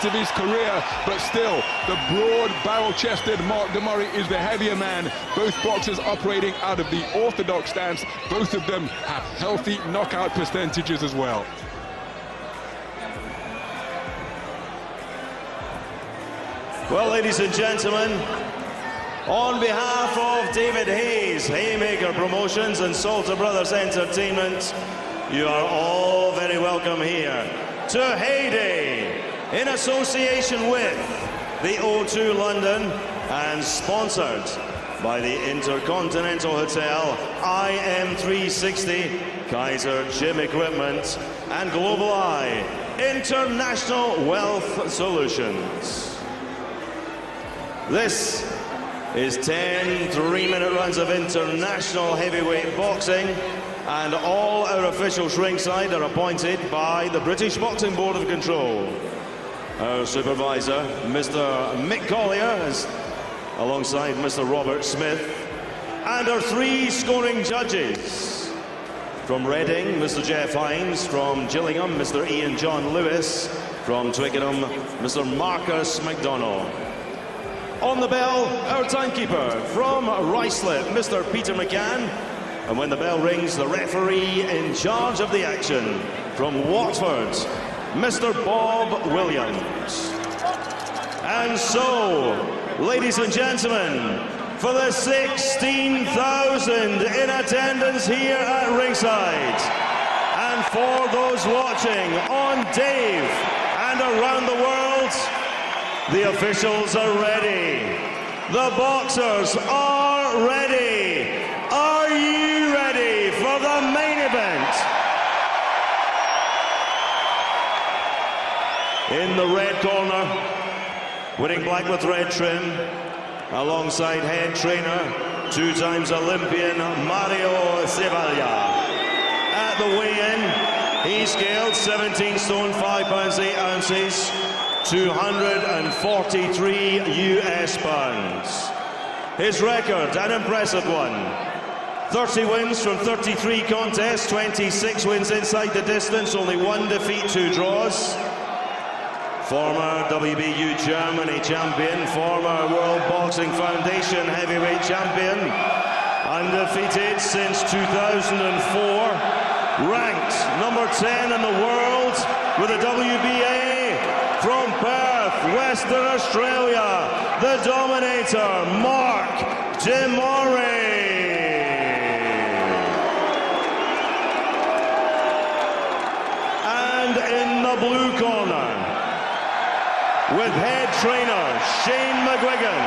of his career, but still, the broad, barrel-chested Mori is the heavier man. Both boxers operating out of the orthodox stance. Both of them have healthy knockout percentages as well. Well, ladies and gentlemen, on behalf of David Hayes, Haymaker Promotions and Salter Brothers Entertainment, you are all very welcome here to Haye Day, in association with the O2 London and sponsored by the Intercontinental Hotel, IM360, Kaiser Gym Equipment, and Global Eye, International Wealth Solutions. This is 10 3-minute rounds of international heavyweight boxing, and all our officials ringside are appointed by the British Boxing Board of Control. Our supervisor, Mr. Mick Collier, is alongside Mr. Robert Smith, and our 3 scoring judges. From Reading, Mr. Jeff Hines; from Gillingham, Mr. Ian John Lewis; from Twickenham, Mr. Marcus McDonnell. On the bell, our timekeeper from Ruislip, Mr. Peter McCann. And when the bell rings, the referee in charge of the action from Watford, Mr. Bob Williams. And so, ladies and gentlemen, for the 16,000 in attendance here at ringside, and for those watching on Dave and around the world, the officials are ready. The boxers are ready. Are you ready for the main event? In the red corner, wearing black with red trim, alongside head trainer, 2 times Olympian Mario Cevalla. At the weigh-in, he scaled 17 stone 5 pounds 8 ounces. 243 US pounds. His record, an impressive one. 30 wins from 33 contests, 26 wins inside the distance, only 1 defeat, 2 draws. Former WBU Germany champion, former World Boxing Foundation heavyweight champion, undefeated since 2004, ranked number 10 in the world with the WBA. From Perth, Western Australia, the Dominator, Mark de Mori. And in the blue corner, with head trainer Shane McGuigan,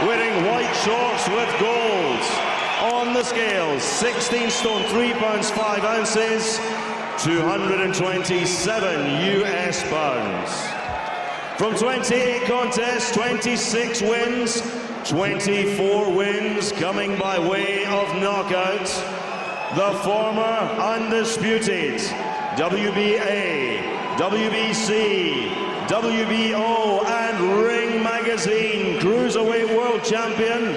wearing white shorts with gold, on the scales, 16 stone 3 pounds 5 ounces, 227 US pounds. From 28 contests, 26 wins, 24 wins coming by way of knockout. The former undisputed WBA, WBC, WBO and Ring Magazine Cruiserweight World Champion.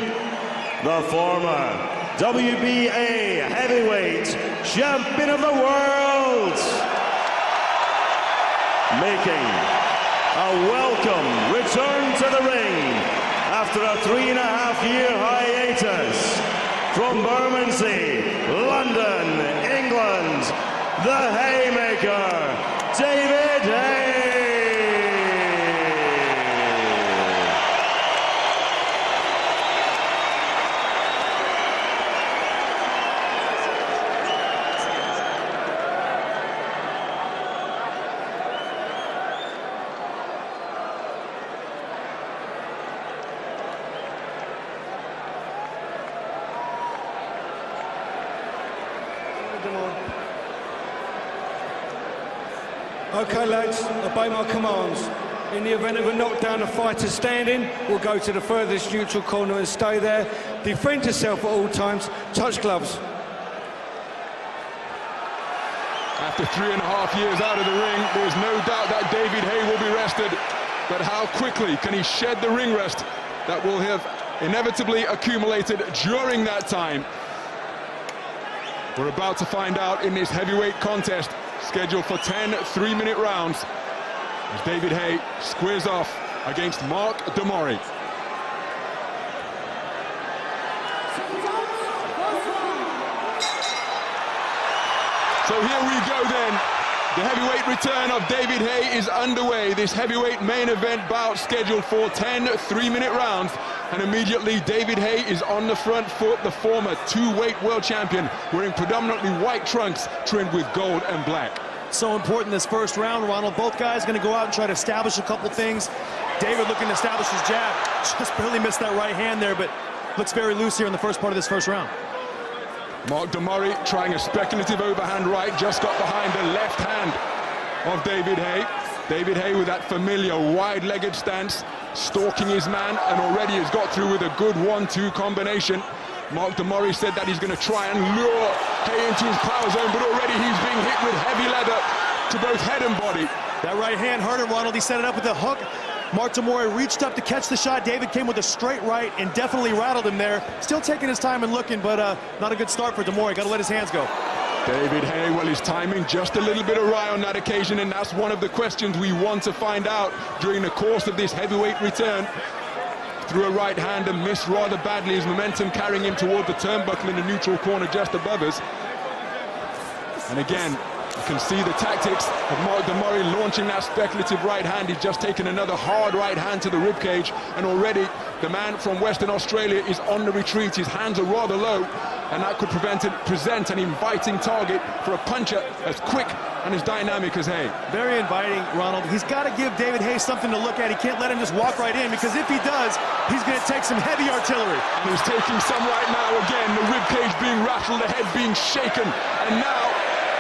The former WBA Heavyweight Champion of the World, making a welcome return to the ring after a 3.5-year hiatus from Bermondsey, London, England, the Haymaker, David Haye. Okay lads, obey my commands. In the event of a knockdown, the fighter standing will go to the furthest neutral corner and stay there. Defend yourself at all times, touch gloves. After 3.5 years out of the ring, there's no doubt that David Haye will be rested. But how quickly can he shed the ring rest that will have inevitably accumulated during that time? We're about to find out in this heavyweight contest, scheduled for 10 3-minute rounds. as David Haye squares off against Mark de Mori. So here we go then. The heavyweight return of David Haye is underway. This heavyweight main event bout scheduled for 10 3-minute rounds. And immediately David Haye is on the front foot, the former two-weight world champion, wearing predominantly white trunks trimmed with gold and black. So important this first round, Ronald. Both guys going to go out and try to establish a couple things. David looking to establish his jab. Just barely missed that right hand there, but looks very loose here in the first part of this first round. Mark de Mori trying a speculative overhand right, just got behind the left hand of David Haye. David Haye with that familiar wide-legged stance, stalking his man, and already has got through with a good 1-2 combination. Mark de Mori said that he's going to try and lure Haye into his power zone, but already he's being hit with heavy leather to both head and body. That right hand hurt him, Ronald. He set it up with a hook. Mark de Mori reached up to catch the shot. David came with a straight right and definitely rattled him there. Still taking his time and looking, but not a good start for de Mori. Got to let his hands go. David Haye, well, his timing just a little bit awry on that occasion, and that's one of the questions we want to find out during the course of this heavyweight return. Threw a right hand and missed rather badly, his momentum carrying him toward the turnbuckle in the neutral corner just above us. And again, you can see the tactics of Mark de Mori launching that speculative right hand. He's just taken another hard right hand to the ribcage, and already the man from Western Australia is on the retreat. His hands are rather low, and that could present an inviting target for a puncher as quick and as dynamic as Haye. Very inviting, Ronald. He's got to give David Haye something to look at. He can't let him just walk right in, because if he does, he's going to take some heavy artillery. And he's taking some right now. Again, the ribcage being rattled, the head being shaken, and now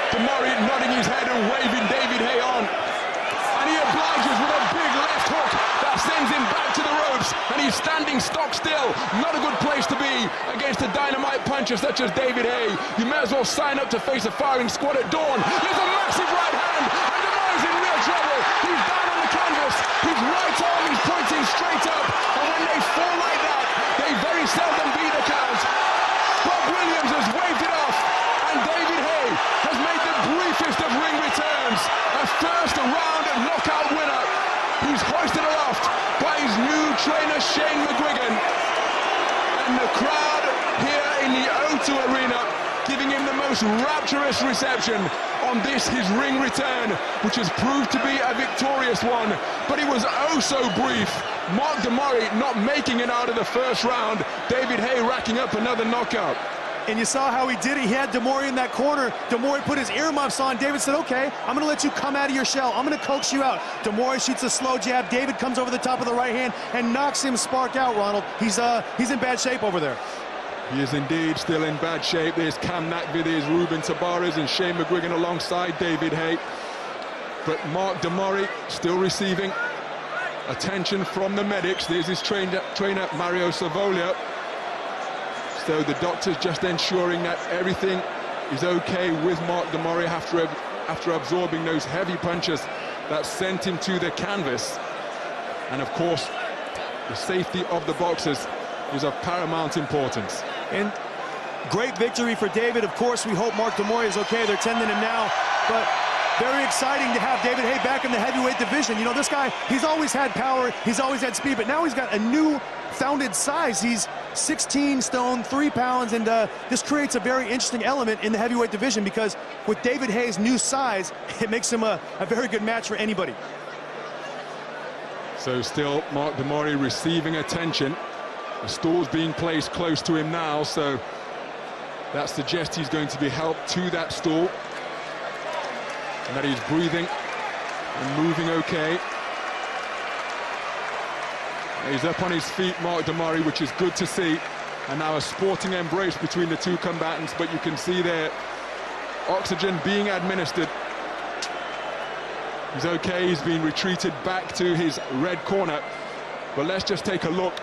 de Mori nodding his head and waving David Haye on. And he obliges with a big left hook that sends him back to the ropes, and he's standing stock still. Not a good place to be against a dynamite puncher such as David Haye. You may as well sign up to face a firing squad at dawn. There's a massive right hand, and de Mori's in real trouble. He's down on the canvas. His right arm is pointing straight up, and when they fall like that, they very seldom beat the count. Bob Williams has waved it off, and David Haye has made the briefest of ring returns. A first-round knockout winner. He's hoisted aloft by his new trainer, Shane McGuigan. And the crowd here in the O2 Arena giving him the most rapturous reception on this, his ring return, which has proved to be a victorious one. But it was oh so brief. Mark de Mori not making it out of the first round. David Haye racking up another knockout. And you saw how he did it. He had de Mori in that corner. De Mori put his earmuffs on. David said, okay, I'm going to let you come out of your shell. I'm going to coax you out. De Mori shoots a slow jab. David comes over the top of the right hand and knocks him spark out, Ronald. He's in bad shape over there. He is indeed still in bad shape. There's Cam Nakvi, there's Ruben Tabares, and Shane McGuigan alongside David Haye. But Mark de Mori still receiving attention from the medics. There's his trainer Mario Savolia. So the doctor's just ensuring that everything is okay with Mark de Mori after absorbing those heavy punches that sent him to the canvas. And of course, the safety of the boxers is of paramount importance. And great victory for David. Of course, we hope Mark de Mori is okay. They're tending him now, but very exciting to have David Haye back in the heavyweight division. You know, this guy, he's always had power, he's always had speed, but now he's got a new founded size. He's 16 stone, 3 pounds, and this creates a very interesting element in the heavyweight division, because with David Haye's new size, it makes him a very good match for anybody. So still Mark de Mori receiving attention. The stool's being placed close to him now, so that suggests he's going to be helped to that stool, and that he's breathing and moving okay. He's up on his feet, Mark de Mori, which is good to see. And now a sporting embrace between the two combatants, but you can see there oxygen being administered. He's okay, he's been retreated back to his red corner. But let's just take a look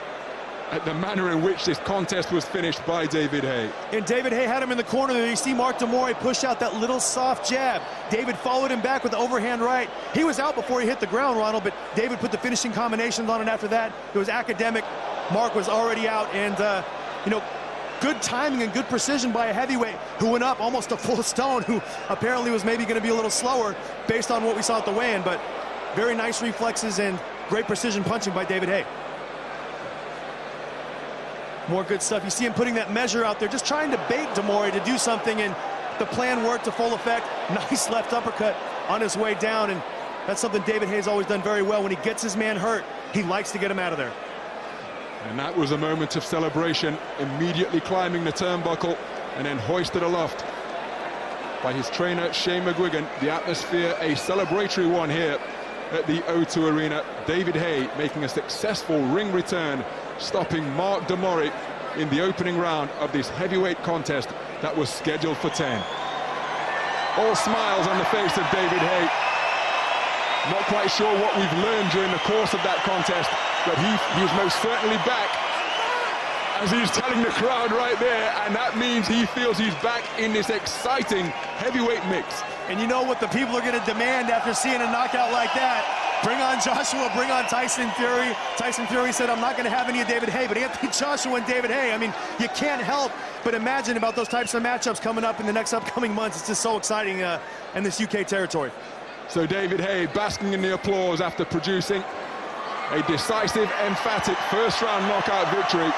at the manner in which this contest was finished by David Haye. And David Haye had him in the corner there. You see Mark de Mori push out that little soft jab. David followed him back with the overhand right. He was out before he hit the ground, Ronald, but David put the finishing combinations on it after that. It was academic. Mark was already out, and you know, good timing and good precision by a heavyweight who went up almost a full stone, who apparently was maybe going to be a little slower based on what we saw at the weigh-in. But very nice reflexes and great precision punching by David Haye. More good stuff. You see him putting that measure out there, just trying to bait Mori to do something, and the plan worked to full effect. Nice left uppercut on his way down, and that's something David Haye's always done very well. When he gets his man hurt, he likes to get him out of there. And that was a moment of celebration, immediately climbing the turnbuckle and then hoisted aloft by his trainer, Shane McGuigan. The atmosphere, a celebratory one here at the O2 Arena. David Haye making a successful ring return, stopping Mark Mori in the opening round of this heavyweight contest that was scheduled for 10. All smiles on the face of David Haye. Not quite sure what we've learned during the course of that contest, but he's most certainly back, as he's telling the crowd right there, and that means he feels he's back in this exciting heavyweight mix. And you know what the people are going to demand after seeing a knockout like that? Bring on Joshua, bring on Tyson Fury. Tyson Fury said, I'm not going to have any of David Haye, but Anthony Joshua and David Haye, I mean, you can't help but imagine about those types of matchups coming up in the next upcoming months. It's just so exciting in this UK territory. So David Haye basking in the applause after producing a decisive, emphatic first-round knockout victory.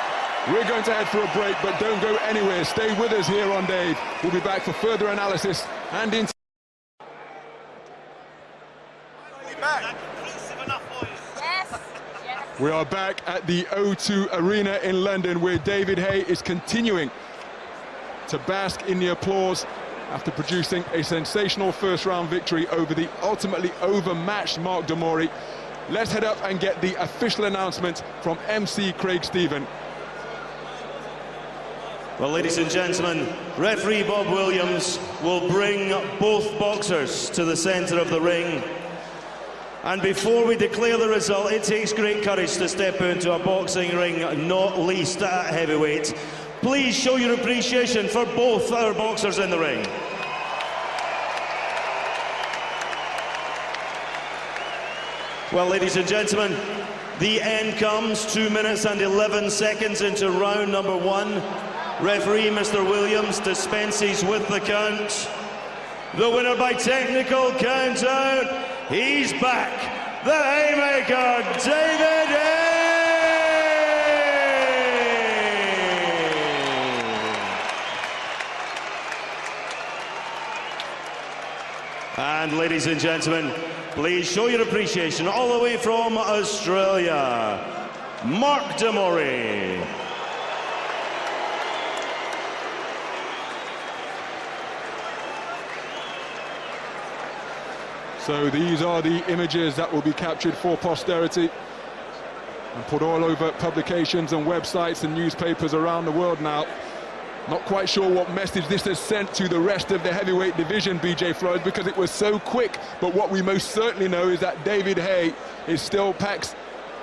We're going to head for a break, but don't go anywhere. Stay with us here on Dave. We'll be back for further analysis and insight. We are back at the O2 Arena in London, where David Haye is continuing to bask in the applause after producing a sensational first-round victory over the ultimately overmatched Mark Mori. Let's head up and get the official announcement from MC Craig Stephen. Well, ladies and gentlemen, referee Bob Williams will bring both boxers to the centre of the ring. And before we declare the result, it takes great courage to step into a boxing ring, not least at heavyweight. Please show your appreciation for both our boxers in the ring. Well, ladies and gentlemen, the end comes. 2 minutes and 11 seconds into round number 1. Referee Mr. Williams dispenses with the count. The winner by technical count out. He's back, the Haymaker, David Haye! And ladies and gentlemen, please show your appreciation all the way from Australia, Mark Mori. So these are the images that will be captured for posterity and put all over publications and websites and newspapers around the world now. Not quite sure what message this has sent to the rest of the heavyweight division, BJ Flores, because it was so quick. But what we most certainly know is that David Haye still packs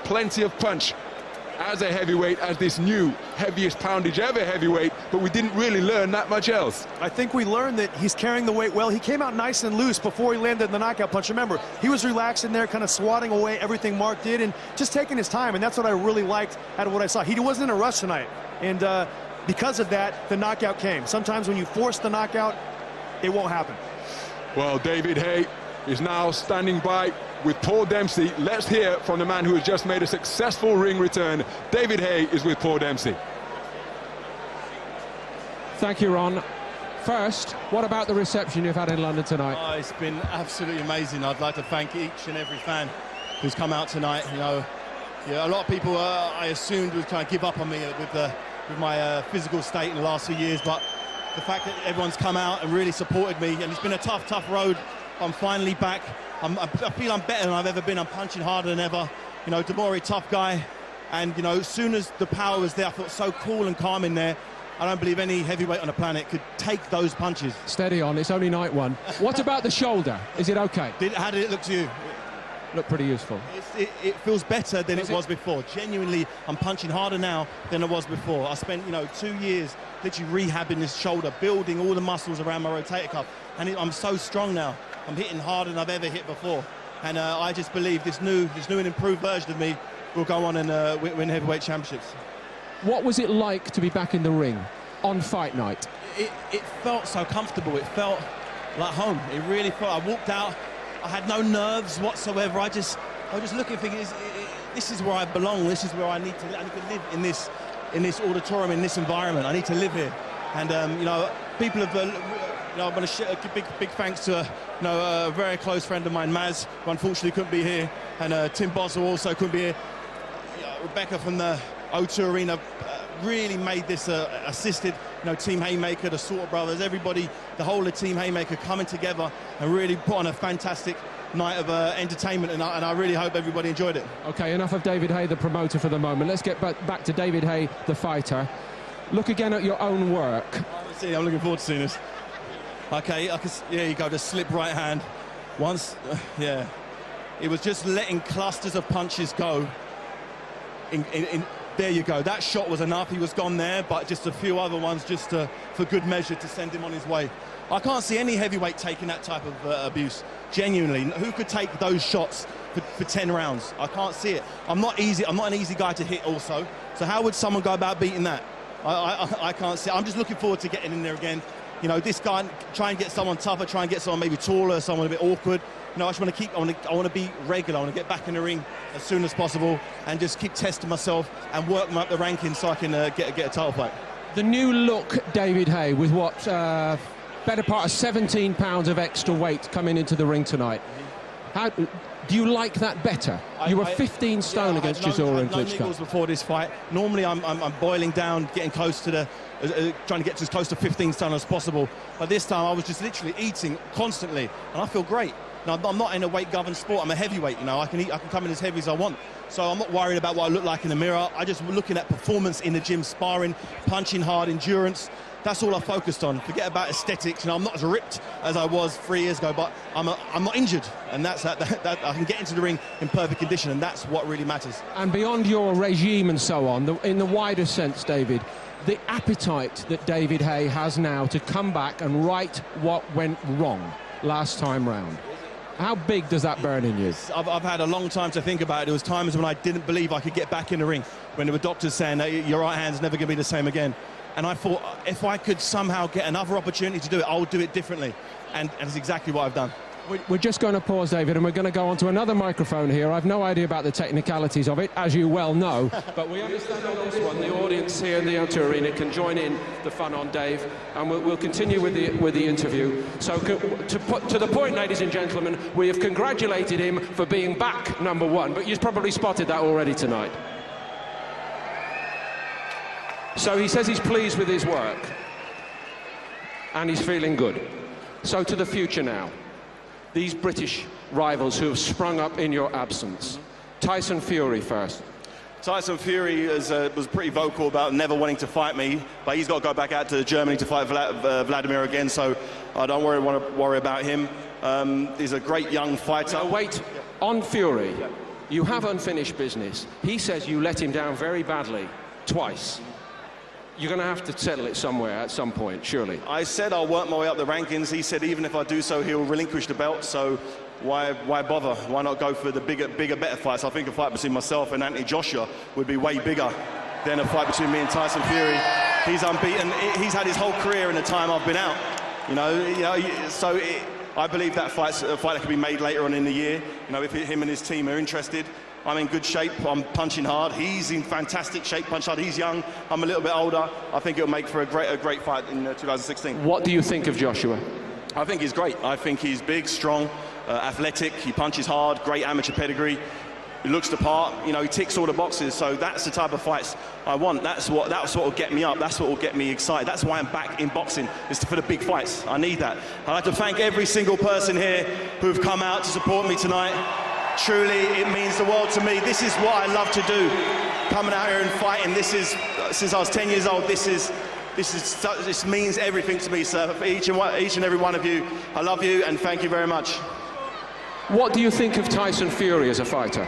plenty of punch as a heavyweight, as this new heaviest poundage ever heavyweight, but we didn't really learn that much else. I think we learned that he's carrying the weight well. He came out nice and loose before he landed the knockout punch. Remember, he was relaxed in there, kind of swatting away everything Mark did and just taking his time, and that's what I really liked out of what I saw. He wasn't in a rush tonight, and because of that, the knockout came. Sometimes when you force the knockout, it won't happen. Well, David Haye is now standing by with Paul Dempsey. Let's hear from the man who has just made a successful ring return. David Haye is with Paul Dempsey. Thank you, Ron. First, what about the reception you've had in London tonight? Oh, it's been absolutely amazing. I'd like to thank each and every fan who's come out tonight. You know, yeah, a lot of people I assumed would kind of give up on me with my physical state in the last few years, but the fact that everyone's come out and really supported me, and it's been a tough road. I'm finally back. I feel I'm better than I've ever been. I'm punching harder than ever. You know, Mori, tough guy. And, you know, as soon as the power was there, I felt so cool and calm in there. I don't believe any heavyweight on the planet could take those punches. Steady on, it's only night one. What about the shoulder? Is it okay? How did it look to you? Looked pretty useful. It feels better than it was before. Genuinely, I'm punching harder now than I was before. I spent, you know, 2 years literally rehabbing this shoulder, building all the muscles around my rotator cuff, and I'm so strong now. I'm hitting harder than I've ever hit before, and I just believe this new and improved version of me will go on and win heavyweight championships. What was it like to be back in the ring on fight night? It felt so comfortable. It felt like home. It really felt. I walked out. I had no nerves whatsoever. I was just looking, thinking, this is where I belong. This is where I need to live in this auditorium, in this environment. I need to live here. And you know, people have. You know, I want to share a big thanks to a very close friend of mine, Maz, who unfortunately couldn't be here, and Tim Boswell also couldn't be here. Rebecca from the O2 Arena really made this assisted, Team Haymaker, the Sorter brothers, everybody, the whole of Team Haymaker coming together and really put on a fantastic night of entertainment, and I really hope everybody enjoyed it. Okay, enough of David Haye, the promoter, for the moment. Let's get back to David Haye, the fighter. Look again at your own work. I'm looking forward to seeing this. Okay, there you go, the slip right hand. Once, yeah. It was just letting clusters of punches go. There you go, that shot was enough. He was gone there, but just a few other ones just for good measure to send him on his way. I can't see any heavyweight taking that type of abuse. Genuinely, who could take those shots for 10 rounds? I can't see it. I'm not an easy guy to hit also. So how would someone go about beating that? I can't see it. I'm just looking forward to getting in there again. This guy, try and get someone tougher, try and get someone maybe taller, someone a bit awkward. I just want to I want to be regular. I want to get back in the ring as soon as possible and just keep testing myself and work up the rankings so I can get a title fight. The new look, David Haye, with what, better part of 17 pounds of extra weight coming into the ring tonight. How do you like that better? You were 15 stone against Chisora and Klitschko. No niggles before this fight. Normally I'm boiling down, getting close to the, trying to get as close to 15 stone as possible. But this time I was just literally eating constantly, and I feel great. Now, I'm not in a weight-governed sport. I'm a heavyweight. I can eat. I can come in as heavy as I want. So I'm not worried about what I look like in the mirror. I just looking at performance in the gym, sparring, punching hard, endurance. That's all I focused on. Forget about aesthetics. I'm not as ripped as I was 3 years ago, but I'm not injured, and that's that I can get into the ring in perfect condition, and that's what really matters. And beyond your regime and so on, in the wider sense, David, the appetite that David Haye has now to come back and right what went wrong last time round. How big does that burn in you? I've had a long time to think about it. There was times when I didn't believe I could get back in the ring, when there were doctors saying that your right hand's never going to be the same again. And I thought, if I could somehow get another opportunity to do it, I'll do it differently. And it's exactly what I've done. We're just going to pause, David, and we're going to go on to another microphone here. I've no idea about the technicalities of it, as you well know. But we understand on this one, the audience here in the O2 Arena can join in the fun on Dave, and we'll continue with the interview. So to the point, ladies and gentlemen, we have congratulated him for being back #1, but you've probably spotted that already tonight. So he says he's pleased with his work, and he's feeling good. So to the future now. These British rivals who have sprung up in your absence. Tyson Fury first. Tyson Fury was pretty vocal about never wanting to fight me, but he's got to go back out to Germany to fight Vladimir again, so I don't want to worry about him. He's a great young fighter. Now wait, on Fury, you have unfinished business. He says you let him down very badly, twice. You're going to have to settle it somewhere at some point, surely. I said I'll work my way up the rankings. He said even if I do so, he'll relinquish the belt. So why bother? Why not go for the bigger, better fights? I think a fight between myself and Anthony Joshua would be way bigger than a fight between me and Tyson Fury. He's unbeaten. He's had his whole career in the time I've been out. So I believe that fight's a fight that could be made later on in the year. If him and his team are interested. I'm in good shape, I'm punching hard. He's in fantastic shape, punch hard. He's young, I'm a little bit older. I think it'll make for a great fight in 2016. What do you think of Joshua? I think he's great. I think he's big, strong, athletic. He punches hard, great amateur pedigree. He looks the part, he ticks all the boxes. So that's the type of fights I want. That's what will get me up. That's what will get me excited. That's why I'm back in boxing, is for the big fights. I need that. I'd like to thank every single person here who've come out to support me tonight. Truly, it means the world to me. This is what I love to do. Coming out here and fighting. This is, since I was 10 years old, this means everything to me, sir. For each and every one of you, I love you and thank you very much. What do you think of Tyson Fury as a fighter?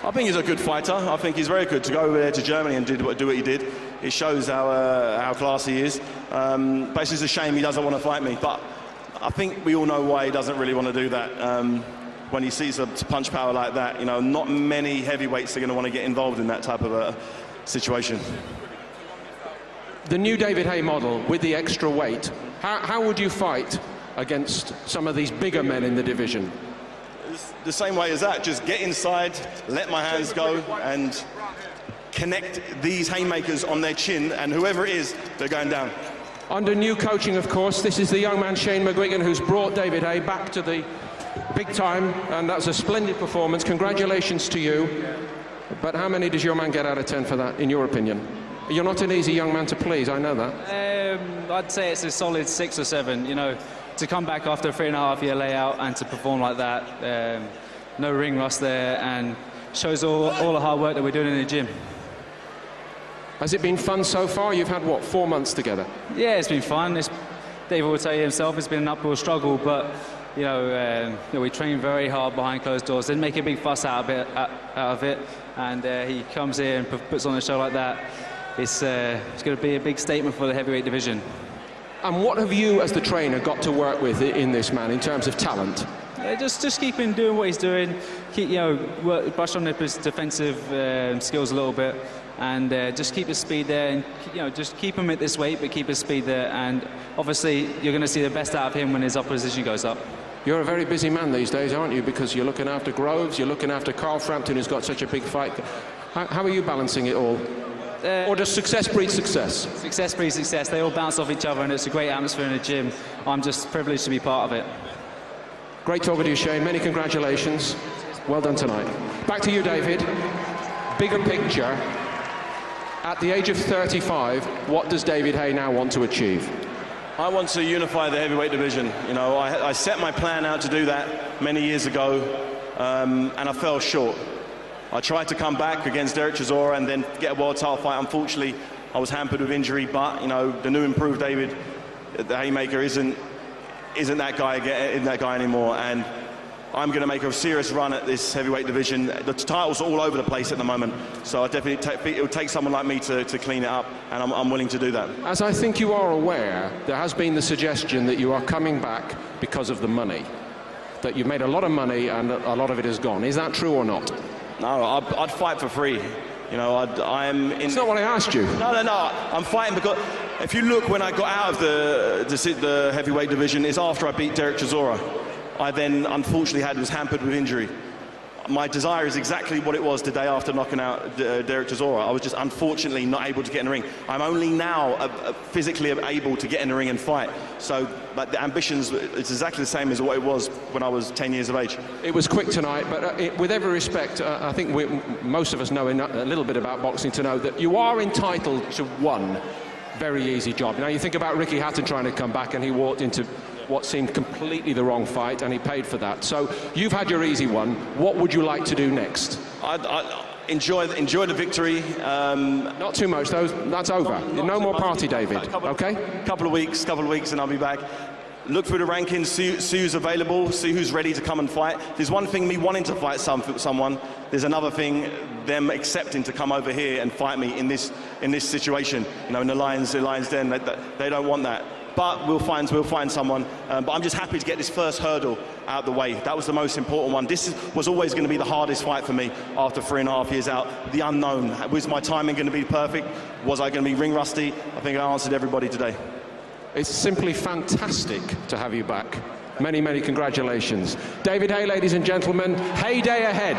I think he's a good fighter. I think he's very good to go over there to Germany and do what he did. It shows how class he is. But it's just a shame he doesn't want to fight me. But I think we all know why he doesn't really want to do that. When he sees a punch power like that, not many heavyweights are going to want to get involved in that type of a situation. The new David Haye model with the extra weight, how would you fight against some of these bigger men in the division? the same way as that. Just get inside, let my hands go, and connect these haymakers on their chin, and whoever it is, they're going down. Under new coaching, of course, this is the young man Shane McGuigan who's brought David Haye back to the big time, and that's a splendid performance. Congratulations to you. But how many does your man get out of 10 for that, in your opinion? You're not an easy young man to please, I know that. I'd say it's a solid 6 or 7. You know, to come back after a 3.5-year layout and to perform like that, no ring rust there, and shows all the hard work that we're doing in the gym. Has it been fun so far? You've had, what, 4 months together? Yeah, it's been fun. David will tell you himself, it's been an uphill struggle, but you know, we train very hard behind closed doors. Didn't make a big fuss out of it, and he comes here and puts on a show like that. It's going to be a big statement for the heavyweight division. And what have you, as the trainer, got to work with in this man in terms of talent? Just keep him doing what he's doing. Keep, brush on his defensive skills a little bit, and just keep his speed there, and just keep him at this weight, but keep his speed there. And obviously, you're going to see the best out of him when his opposition goes up. You're a very busy man these days, aren't you? Because you're looking after Groves, you're looking after Carl Frampton, who's got such a big fight. How are you balancing it all? Or does success breed success? Success breeds success. They all bounce off each other, and it's a great atmosphere in the gym. I'm just privileged to be part of it. Great talking to you, Shane. Many congratulations. Well done tonight. Back to you, David. Bigger picture. At the age of 35, what does David Haye now want to achieve? I want to unify the heavyweight division. You know, I set my plan out to do that many years ago, and I fell short. I tried to come back against Derek Chisora and then get a world title fight. Unfortunately, I was hampered with injury, but, you know, the new improved David, the Haymaker, isn't that guy anymore, and I'm going to make a serious run at this heavyweight division. The titles are all over the place at the moment, so I definitely it would take someone like me to clean it up, and I'm willing to do that. As I think you are aware, there has been the suggestion that you are coming back because of the money, that you've made a lot of money and a lot of it is gone. Is that true or not? No, I'd fight for free. You know, I'm in... It's not what I asked you. No. I'm fighting because if you look, when I got out of the heavyweight division, it's after I beat Derek Chisora. I then, unfortunately, was hampered with injury. My desire is exactly what it was the day after knocking out Derek Chisora. I was just, unfortunately, not able to get in the ring. I'm only now physically able to get in the ring and fight. So, but the ambitions, it's exactly the same as what it was when I was 10 years of age. It was quick tonight, but with every respect, I think most of us know a little bit about boxing to know that you are entitled to one very easy job. Now, you think about Ricky Hatton trying to come back, and he walked into what seemed completely the wrong fight, and he paid for that. So you've had your easy one. What would you like to do next? I enjoy the victory. Not too much, though. That's over. No more party, David. Okay? Couple of weeks, and I'll be back. Look through the rankings, see who's available, see who's ready to come and fight. There's one thing, me wanting to fight someone. There's another thing, them accepting to come over here and fight me in this situation. You know, in the Lions Den, they don't want that. But we'll find someone. But I'm just happy to get this first hurdle out of the way. That was the most important one. This was always going to be the hardest fight for me after 3.5 years out. The unknown. Was my timing going to be perfect? Was I going to be ring rusty? I think I answered everybody today. It's simply fantastic to have you back. Many, many congratulations. David Haye, ladies and gentlemen. Haye Day ahead.